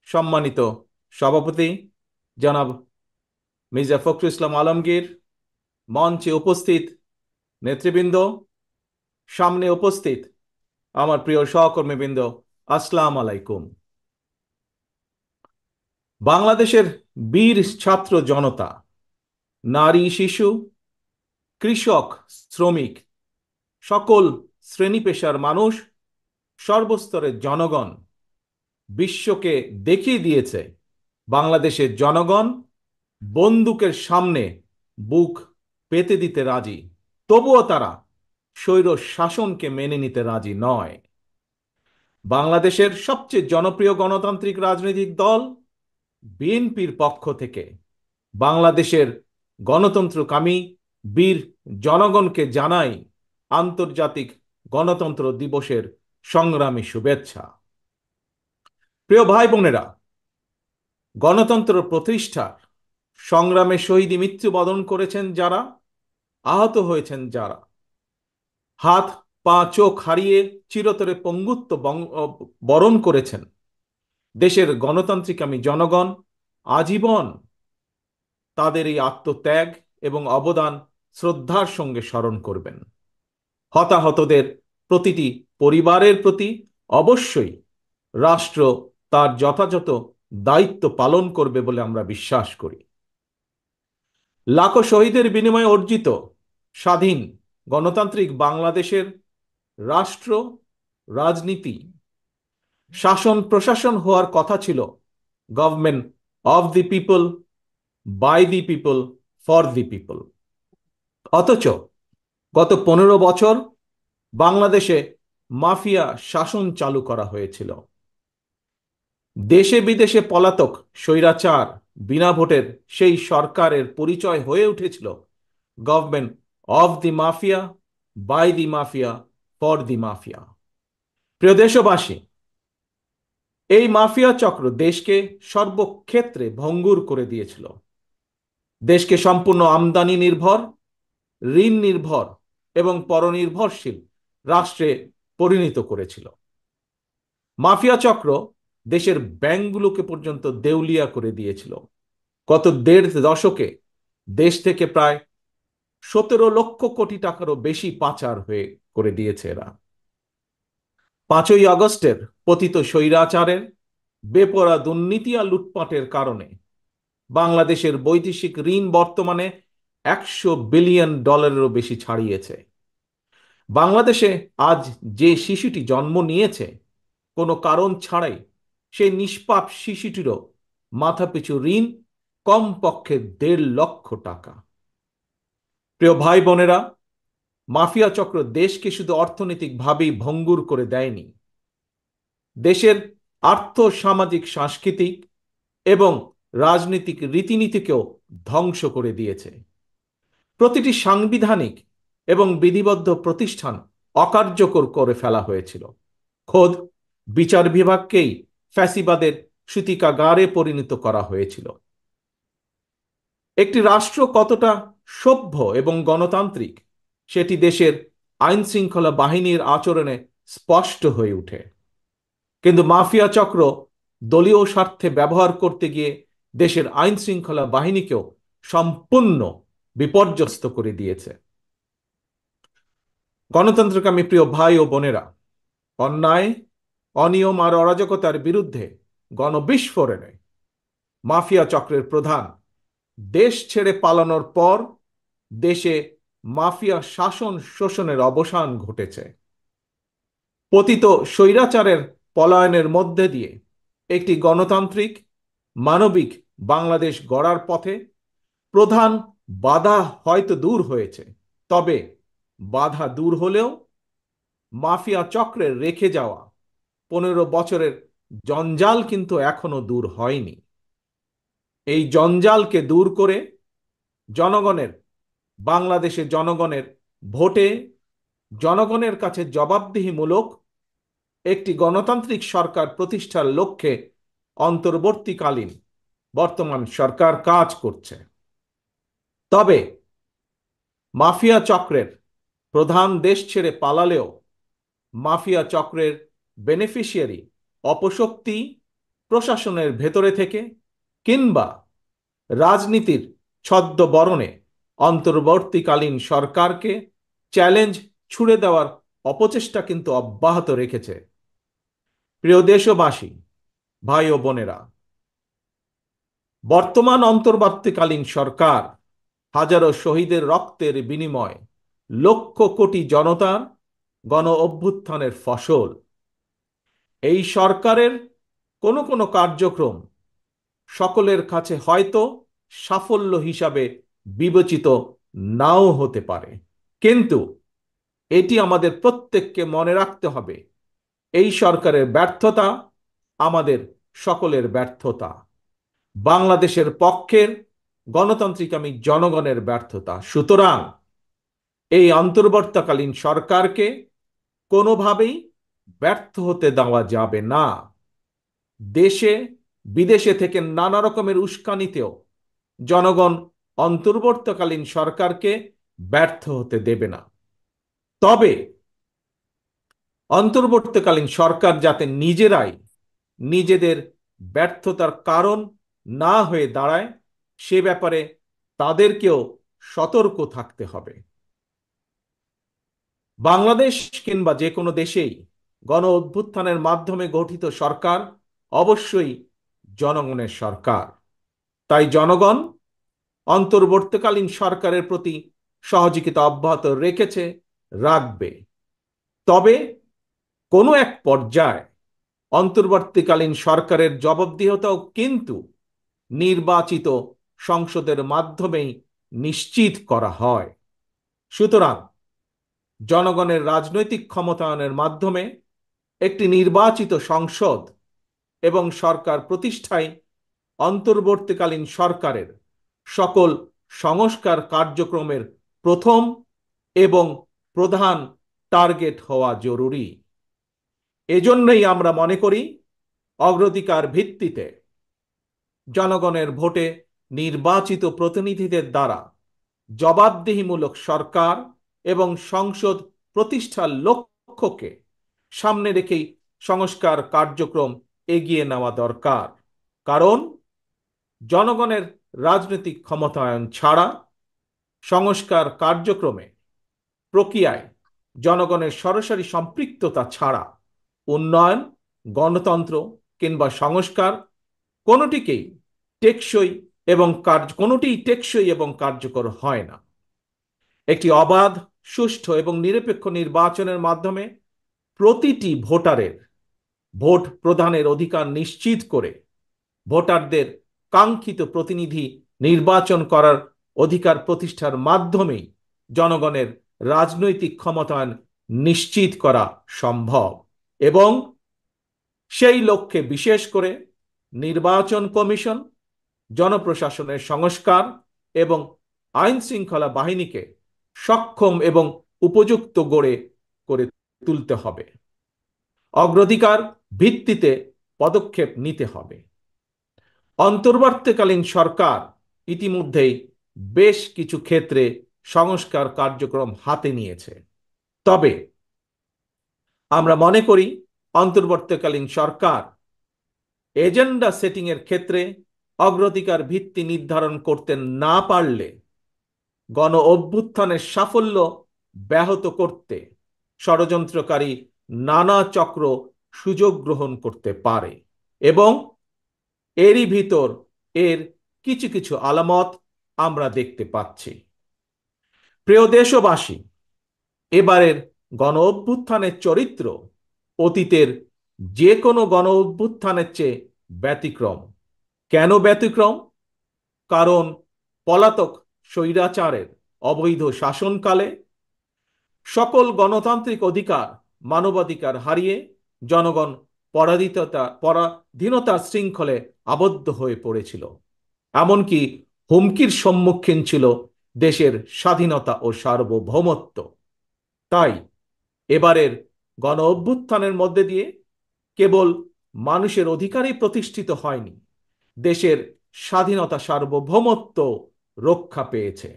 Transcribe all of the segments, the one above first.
সম্মানিত সভাপতি জনাব মির্জা ফখরুল ইসলাম আলমগীর, মঞ্চে উপস্থিত নেতৃবৃন্দ, সামনে উপস্থিত আমার প্রিয় সহকর্মীবৃন্দ, আসসালামু আলাইকুম। বাংলাদেশের বীর ছাত্র জনতা, নারী শিশু, কৃষক, শ্রমিক, সকল শ্রেণী পেশার মানুষ, সর্বস্তরের জনগণ বিশ্বকে দেখিয়ে দিয়েছে বাংলাদেশের জনগণ বন্দুকের সামনে বুক পেতে দিতে রাজি, তবুও তারা স্বৈর শাসনকে মেনে নিতে রাজি নয়। বাংলাদেশের সবচেয়ে জনপ্রিয় গণতান্ত্রিক রাজনৈতিক দল বিএনপির পক্ষ থেকে বাংলাদেশের গণতন্ত্রকামী বীর জনগণকে জানাই আন্তর্জাতিক গণতন্ত্র দিবসের সংগ্রামী শুভেচ্ছা। প্রিয় ভাই বোনেরা, গণতন্ত্র প্রতিষ্ঠার সংগ্রামে শহীদী মৃত্যুবরণ করেছেন যারা, আহত হয়েছেন যারা, হাত পা চোখ হারিয়ে চিরতরে পঙ্গুত্ব বরণ করেছেন, দেশের গণতান্ত্রিকামী জনগণ আজীবন তাদের এই আত্মত্যাগ এবং অবদান শ্রদ্ধার সঙ্গে স্মরণ করবেন। হতাহতদের প্রতিটি পরিবারের প্রতি অবশ্যই রাষ্ট্র তার যথাযথ দায়িত্ব পালন করবে বলে আমরা বিশ্বাস করি। লাখো শহীদের বিনিময়ে অর্জিত স্বাধীন গণতান্ত্রিক বাংলাদেশের রাষ্ট্র, রাজনীতি, শাসন প্রশাসন হওয়ার কথা ছিল government of the people, by the people, for the people. অথচ গত 15 বছর বাংলাদেশে মাফিয়া শাসন চালু করা হয়েছিল। দেশে বিদেশে পলাতক স্বৈরাচার বিনা ভোটের সেই সরকারের পরিচয় হয়ে উঠেছিল government of the mafia, by the mafia, for the mafia. প্রিয় দেশবাসী, এই মাফিয়া চক্র দেশকে সর্বক্ষেত্রে ভঙ্গুর করে দিয়েছিল। দেশকে সম্পূর্ণ আমদানি নির্ভর, ঋণ নির্ভর এবং পরনির্ভরশীল রাষ্ট্রে পরিণত করেছিল। মাফিয়া চক্র দেশের ব্যাংকগুলোকে পর্যন্ত দেউলিয়া করে দিয়েছিল। গত 1.5 দশকে দেশ থেকে প্রায় 17 লক্ষ কোটি টাকারও বেশি পাচার হয়ে করে দিয়েছে এরা। 5ই আগস্টের পতিত স্বৈরাচারের বেপরোয়া দুর্নীতি আর লুটপাটের কারণে বাংলাদেশের বৈদেশিক ঋণ বর্তমানে $100 বিলিয়নেরও বেশি ছাড়িয়েছে। বাংলাদেশে আজ যে শিশুটি জন্ম নিয়েছে কোনো কারণ ছাড়াই, সেই নিষ্পাপ শিশুটিরও মাথাপিছু ঋণ কমপক্ষে 1.5 লক্ষ টাকা। প্রিয় ভাই বোনেরা, মাফিয়া চক্র দেশকে শুধু অর্থনৈতিকভাবেই ভঙ্গুর করে দেয়নি, দেশের আর্থ সামাজিক সাংস্কৃতিক এবং রাজনৈতিক রীতিনীতিকেও ধ্বংস করে দিয়েছে। প্রতিটি সাংবিধানিক এবং বিধিবদ্ধ প্রতিষ্ঠান অকার্যকর করে ফেলা হয়েছিল। খোদ বিচার বিভাগকেই ফ্যাসিবাদের সূতিকাগারে পরিণত করা হয়েছিল। একটি রাষ্ট্র কতটা সভ্য এবং গণতান্ত্রিক সেটি দেশের আইন শৃঙ্খলা বাহিনীর আচরণে স্পষ্ট হয়ে ওঠে। কিন্তু মাফিয়া চক্র দলীয় স্বার্থে ব্যবহার করতে গিয়ে দেশের আইন শৃঙ্খলা বাহিনীকেও সম্পূর্ণ বিপর্যস্ত করে দিয়েছে। গণতন্ত্রকামী প্রিয় ভাই ও বোনেরা, অন্যায়, অনিয়ম আর অরাজকতার বিরুদ্ধে গণবিস্ফোরণে মাফিয়া চক্রের প্রধান দেশ ছেড়ে পালানোর পর দেশে মাফিয়া শাসন শোষণের অবসান ঘটেছে। পতিত স্বৈরাচারের পলায়নের মধ্যে দিয়ে একটি গণতান্ত্রিক মানবিক বাংলাদেশ গড়ার পথে প্রধান বাধা হয়তো দূর হয়েছে, তবে বাধা দূর হলেও মাফিয়া চক্রের রেখে যাওয়া 15 বছরের জঞ্জাল কিন্তু এখনো দূর হয়নি। এই জঞ্জালকে দূর করে জনগণের, বাংলাদেশে জনগণের ভোটে জনগণের কাছে জবাবদিহিমূলক একটি গণতান্ত্রিক সরকার প্রতিষ্ঠার লক্ষ্যে অন্তর্বর্তীকালীন বর্তমান সরকার কাজ করছে। তবে মাফিয়া চক্রের প্রধান দেশ ছেড়ে পালালেও মাফিয়া চক্রের বেনিফিশিয়ারি অপশক্তি প্রশাসনের ভেতরে থেকে কিংবা রাজনীতির ছদ্মবরণে অন্তর্বর্তীকালীন সরকারকে চ্যালেঞ্জ ছুড়ে দেওয়ার অপচেষ্টা কিন্তু অব্যাহত রেখেছে। প্রিয় দেশবাসী, ভাই ও বোনেরা, বর্তমান অন্তর্বর্তীকালীন সরকার হাজারো শহীদের রক্তের বিনিময় লক্ষ কোটি জনতার গণ অভ্যুত্থানের ফসল। এই সরকারের কোনো কোনো কার্যক্রম সকলের কাছে হয়তো সাফল্য হিসাবে বিবেচিত নাও হতে পারে, কিন্তু এটি আমাদের প্রত্যেককে মনে রাখতে হবে, এই সরকারের ব্যর্থতা আমাদের সকলের ব্যর্থতা, বাংলাদেশের পক্ষের গণতান্ত্রিকামী জনগণের ব্যর্থতা। সুতরাং এই অন্তর্বর্তীকালীন সরকারকে কোনোভাবেই ব্যর্থ হতে দেওয়া যাবে না। দেশে বিদেশে থেকে নানা রকমের উস্কানিতেও জনগণ অন্তর্বর্তীকালীন সরকারকে ব্যর্থ হতে দেবে না। তবে অন্তর্বর্তীকালীন সরকার যাতে নিজেরাই নিজেদের ব্যর্থতার কারণ না হয়ে দাঁড়ায়, সে ব্যাপারে তাদেরকেও সতর্ক থাকতে হবে। বাংলাদেশ কিংবা যে কোনো দেশেই গণ অভ্যুত্থানের মাধ্যমে গঠিত সরকার অবশ্যই জনগণের সরকার। তাই জনগণ অন্তর্বর্তীকালীন সরকারের প্রতি সহযোগিতা অব্যাহত রেখেছে, রাখবে। তবে কোনো এক পর্যায়ে অন্তর্বর্তীকালীন সরকারের জবাবদিহিতাও কিন্তু নির্বাচিত সংসদের মাধ্যমেই নিশ্চিত করা হয়। সুতরাং জনগণের রাজনৈতিক ক্ষমতায়নের মাধ্যমে একটি নির্বাচিত সংসদ এবং সরকার প্রতিষ্ঠায় অন্তর্বর্তীকালীন সরকারের সকল সংস্কার কার্যক্রমের প্রথম এবং প্রধান টার্গেট হওয়া জরুরি। এজন্যই আমরা মনে করি অগ্রাধিকার ভিত্তিতে জনগণের ভোটে নির্বাচিত প্রতিনিধিদের দ্বারা জবাবদিহিমূলক সরকার এবং সংসদ প্রতিষ্ঠার লক্ষ্যকে সামনে রেখেই সংস্কার কার্যক্রম এগিয়ে নেওয়া দরকার। কারণ জনগণের রাজনৈতিক ক্ষমতায়ন ছাড়া সংস্কার কার্যক্রমে প্রক্রিয়ায় জনগণের সরাসরি সম্পৃক্ততা ছাড়া উন্নয়ন, গণতন্ত্র কিংবা সংস্কার কোনোটিকেই টেকসই এবং কার্যকর হয় না। একটি অবাধ, সুষ্ঠু এবং নিরপেক্ষ নির্বাচনের মাধ্যমে প্রতিটি ভোটারের ভোট প্রদানের অধিকার নিশ্চিত করে ভোটারদের কাঙ্ক্ষিত প্রতিনিধি নির্বাচন করার অধিকার প্রতিষ্ঠার মাধ্যমেই জনগণের রাজনৈতিক ক্ষমতায়ন নিশ্চিত করা সম্ভব। এবং সেই লক্ষ্যে বিশেষ করে নির্বাচন কমিশন, জনপ্রশাসনের সংস্কার এবং আইন শৃঙ্খলা বাহিনীকে সক্ষম এবং উপযুক্ত করে তুলতে হবে। অগ্রাধিকার ভিত্তিতে পদক্ষেপ নিতে হবে। অন্তর্বর্তীকালীন সরকার ইতিমধ্যেই বেশ কিছু ক্ষেত্রে সংস্কার কার্যক্রম হাতে নিয়েছে। তবে আমরা মনে করি অন্তর্বর্তীকালীন সরকার এজেন্ডা সেটিং এর ক্ষেত্রে অগ্রাধিকার ভিত্তি নির্ধারণ করতে না পারলে গণ অভ্যুত্থানের সাফল্য ব্যাহত করতে ষড়যন্ত্রকারী নানা চক্র সুযোগ গ্রহণ করতে পারে এবং এরই ভিতর এর কিছু কিছু আলামত আমরা দেখতে পাচ্ছি। প্রিয় দেশবাসী, এবারের গণ অভ্যুত্থানের চরিত্র অতীতের যে কোনো গণ অভ্যুত্থানের চেয়ে ব্যতিক্রম। কেন ব্যতিক্রম? কারণ পলাতক স্বৈরাচারের অবৈধ শাসনকালে সকল গণতান্ত্রিক অধিকার, মানবাধিকার হারিয়ে জনগণ পরাধীনতার শৃঙ্খলে আবদ্ধ হয়ে পড়েছিল। এমনকি হুমকির সম্মুখীন ছিল দেশের স্বাধীনতা ও সার্বভৌমত্ব। তাই এবারের গণ অভ্যুত্থানের মধ্যে দিয়ে কেবল মানুষের অধিকারই প্রতিষ্ঠিত হয়নি, দেশের স্বাধীনতা, সার্বভৌমত্ব রক্ষা পেয়েছে।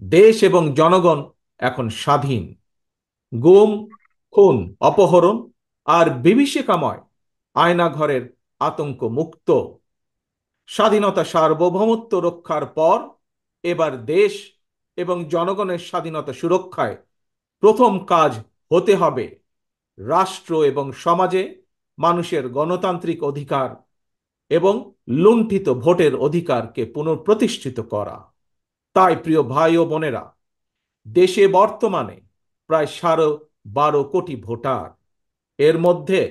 দেশ এবং জনগণ এখন স্বাধীন। গুম, খুন, অপহরণ আর বিভীষিকাময় আয়নাঘরের আতঙ্ক মুক্ত। স্বাধীনতা সার্বভৌমত্ব রক্ষার পর এবার দেশ এবং জনগণের স্বাধীনতা সুরক্ষায় প্রথম কাজ হতে হবে রাষ্ট্র এবং সমাজে মানুষের গণতান্ত্রিক অধিকার এবং লুণ্ঠিত ভোটের অধিকারকে পুনঃপ্রতিষ্ঠিত করা। তাই প্রিয় ভাই ও বোনেরা, দেশে বর্তমানে প্রায় 12.5 কোটি ভোটার। এর মধ্যে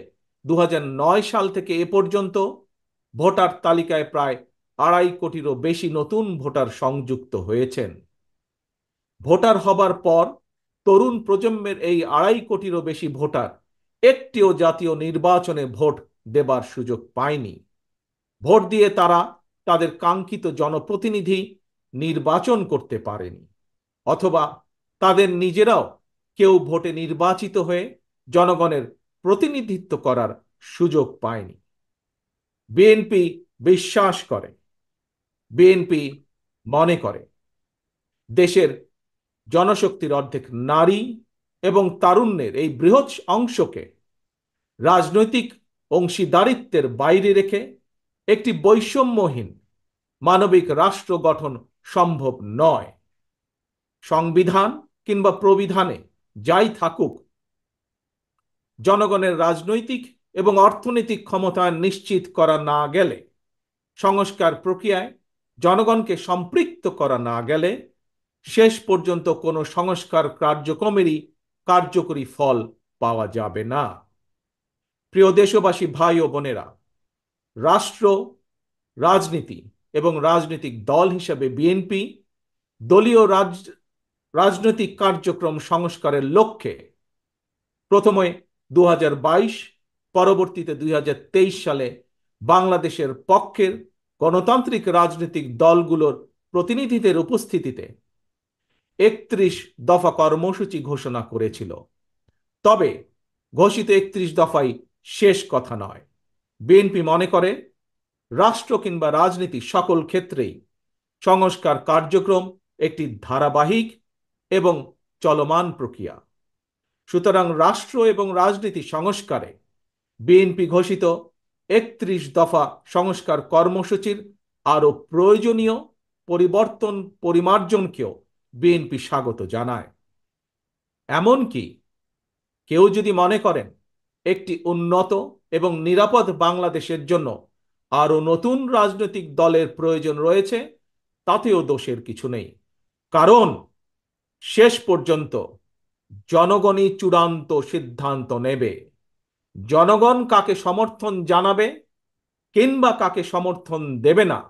2009 সাল থেকে এ পর্যন্ত ভোটার তালিকায় প্রায় 2.5 কোটিরও বেশি নতুন ভোটার সংযুক্ত হয়েছেন। ভোটার হবার পর তরুণ প্রজন্মের এই 2.5 কোটিরও বেশি ভোটার একটিও জাতীয় নির্বাচনে ভোট দেবার সুযোগ পায়নি। ভোট দিয়ে তারা তাদের কাঙ্ক্ষিত জনপ্রতিনিধি নির্বাচন করতে পারেনি, অথবা তাদের নিজেরাও কেউ ভোটে নির্বাচিত হয়ে জনগণের প্রতিনিধিত্ব করার সুযোগ পায়নি। বিএনপি বিশ্বাস করে, বিএনপি মনে করে দেশের জনশক্তির অর্ধেক নারী এবং তারুণ্যের এই বৃহৎ অংশকে রাজনৈতিক অংশীদারিত্বের বাইরে রেখে একটি বৈষম্যহীন মানবিক রাষ্ট্র গঠন সম্ভব নয়। সংবিধান কিংবা প্রবিধানে যাই থাকুক, জনগণের রাজনৈতিক এবং অর্থনৈতিক ক্ষমতা নিশ্চিত করা না গেলে, সংস্কার প্রক্রিয়ায় জনগণকে সম্পৃক্ত করা না গেলে শেষ পর্যন্ত কোনো সংস্কার কার্যক্রমেরই কার্যকরী ফল পাওয়া যাবে না। প্রিয় দেশবাসী, ভাই ও বোনেরা, রাষ্ট্র, রাজনীতি এবং রাজনৈতিক দল হিসেবে বিএনপি দলীয় রাজনৈতিক কার্যক্রম সংস্কারের লক্ষ্যে প্রথমে 2022, পরবর্তীতে 2023 সালে বাংলাদেশের পক্ষের গণতান্ত্রিক রাজনৈতিক দলগুলোর প্রতিনিধিদের উপস্থিতিতে 31 দফা কর্মসূচি ঘোষণা করেছিল। তবে ঘোষিত 31 দফাই শেষ কথা নয়। বিএনপি মনে করে রাষ্ট্র কিংবা রাজনীতি সকল ক্ষেত্রেই সংস্কার কার্যক্রম একটি ধারাবাহিক এবং চলমান প্রক্রিয়া। সুতরাং রাষ্ট্র এবং রাজনীতি সংস্কারে বিএনপি ঘোষিত 31 দফা সংস্কার কর্মসূচির আরও প্রয়োজনীয় পরিবর্তন পরিমার্জনকেও বিএনপি স্বাগত জানায়। এমনকি কেউ যদি মনে করেন একটি উন্নত এবং নিরাপদ বাংলাদেশের জন্য আরও নতুন রাজনৈতিক দলের প্রয়োজন রয়েছে, তাতেও দোষের কিছু নেই। কারণ শেষ পর্যন্ত জনগণই চূড়ান্ত সিদ্ধান্ত নেবে। জনগণ কাকে সমর্থন জানাবে কিংবা কাকে সমর্থন দেবে না,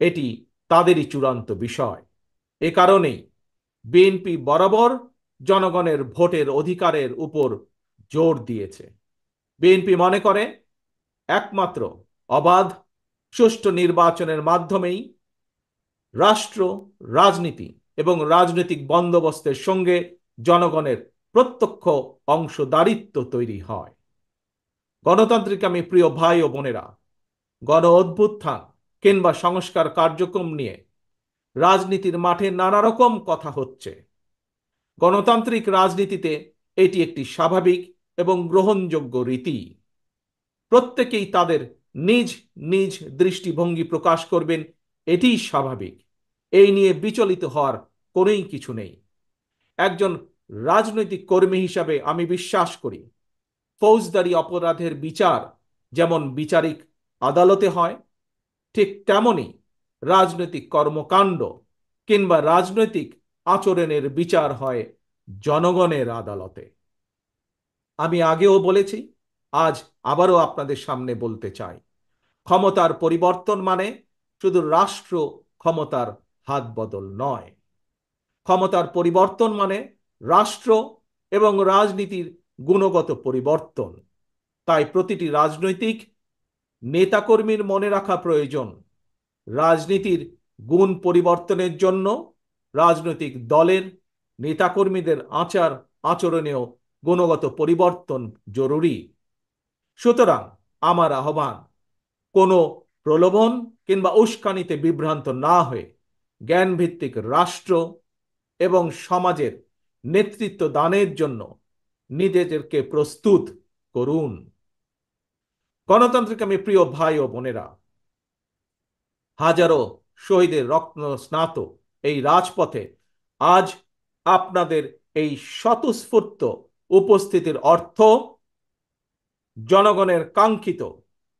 এটি তাদেরই চূড়ান্ত বিষয়। এ কারণেই বিএনপি বরাবর জনগণের ভোটের অধিকারের উপর জোর দিয়েছে। বিএনপি মনে করে একমাত্র অবাধ, সুষ্ঠু নির্বাচনের মাধ্যমেই রাষ্ট্র, রাজনীতি এবং রাজনৈতিক বন্দোবস্তের সঙ্গে জনগণের প্রত্যক্ষ অংশদারিত্ব তৈরি হয়। গণতান্ত্রিক আমি প্রিয় ভাই ও বোনেরা, গণ অভ্যুত্থান কিংবা সংস্কার কার্যক্রম নিয়ে রাজনীতির মাঠে নানা রকম কথা হচ্ছে। গণতান্ত্রিক রাজনীতিতে এটি একটি স্বাভাবিক এবং গ্রহণযোগ্য রীতি। প্রত্যেকেই তাদের নিজ নিজ দৃষ্টিভঙ্গি প্রকাশ করবেন, এটিই স্বাভাবিক। এই নিয়ে বিচলিত হওয়ার কোনোই কিছু নেই। একজন রাজনৈতিক কর্মী হিসাবে আমি বিশ্বাস করি ফৌজদারি অপরাধের বিচার যেমন বিচারিক আদালতে হয়, ঠিক তেমনি রাজনৈতিক কর্মকাণ্ড কিংবা রাজনৈতিক আচরণের বিচার হয় জনগণের আদালতে। আমি আগেও বলেছি, আজ আবারও আপনাদের সামনে বলতে চাই, ক্ষমতার পরিবর্তন মানে শুধু রাষ্ট্র ক্ষমতার হাত বদল নয়। ক্ষমতার পরিবর্তন মানে রাষ্ট্র এবং রাজনীতির গুণগত পরিবর্তন। তাই প্রতিটি রাজনৈতিক নেতাকর্মীর মনে রাখা প্রয়োজন, রাজনীতির গুণ পরিবর্তনের জন্য রাজনৈতিক দলের নেতাকর্মীদের আচার আচরণেও গুণগত পরিবর্তন জরুরি। সুতরাং আমার আহ্বান, কোনো প্রলোভন কিংবা উস্কানিতে বিভ্রান্ত না হয়ে জ্ঞানভিত্তিক রাষ্ট্র এবং সমাজের নেতৃত্ব দানের জন্য নিজেদেরকে প্রস্তুত করুন। গণতান্ত্রিক আমি প্রিয় ভাই ও বোনেরা, হাজারো শহীদের রক্ত স্নাত এই রাজপথে আজ আপনাদের এই স্বতঃস্ফূর্ত উপস্থিতির অর্থ জনগণের কাঙ্ক্ষিত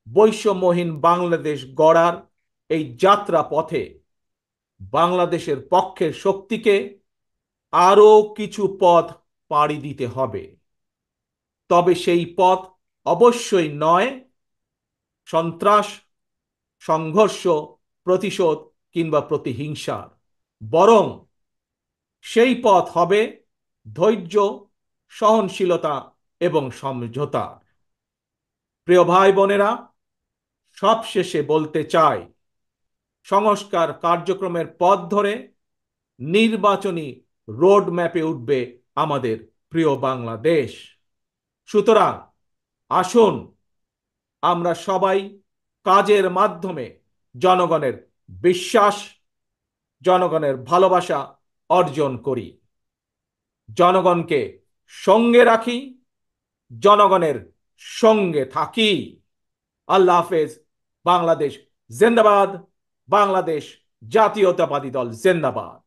বৈষম্যহীন বাংলাদেশ গড়ার এই যাত্রা পথে বাংলাদেশের পক্ষের শক্তিকে আরো কিছু পথ পাড়ি দিতে হবে। তবে সেই পথ অবশ্যই নয় সন্ত্রাস, সংঘর্ষ, প্রতিশোধ কিংবা প্রতিহিংসার, বরং সেই পথ হবে ধৈর্য, সহনশীলতা এবং সমঝোতা। প্রিয় ভাই বোনেরা, সবশেষে বলতে চাই, সংস্কার কার্যক্রমের পথ ধরে নির্বাচনী রোড ম্যাপে উঠবে আমাদের প্রিয় বাংলাদেশ। সুতরাং আসুন আমরা সবাই কাজের মাধ্যমে জনগণের বিশ্বাস, জনগণের ভালোবাসা অর্জন করি, জনগণকে সঙ্গে রাখি, জনগণের সঙ্গে থাকি। আল্লাহ হাফেজ। বাংলাদেশ জিন্দাবাদ। বাংলাদেশ জাতীয়তাবাদী দল জিন্দাবাদ।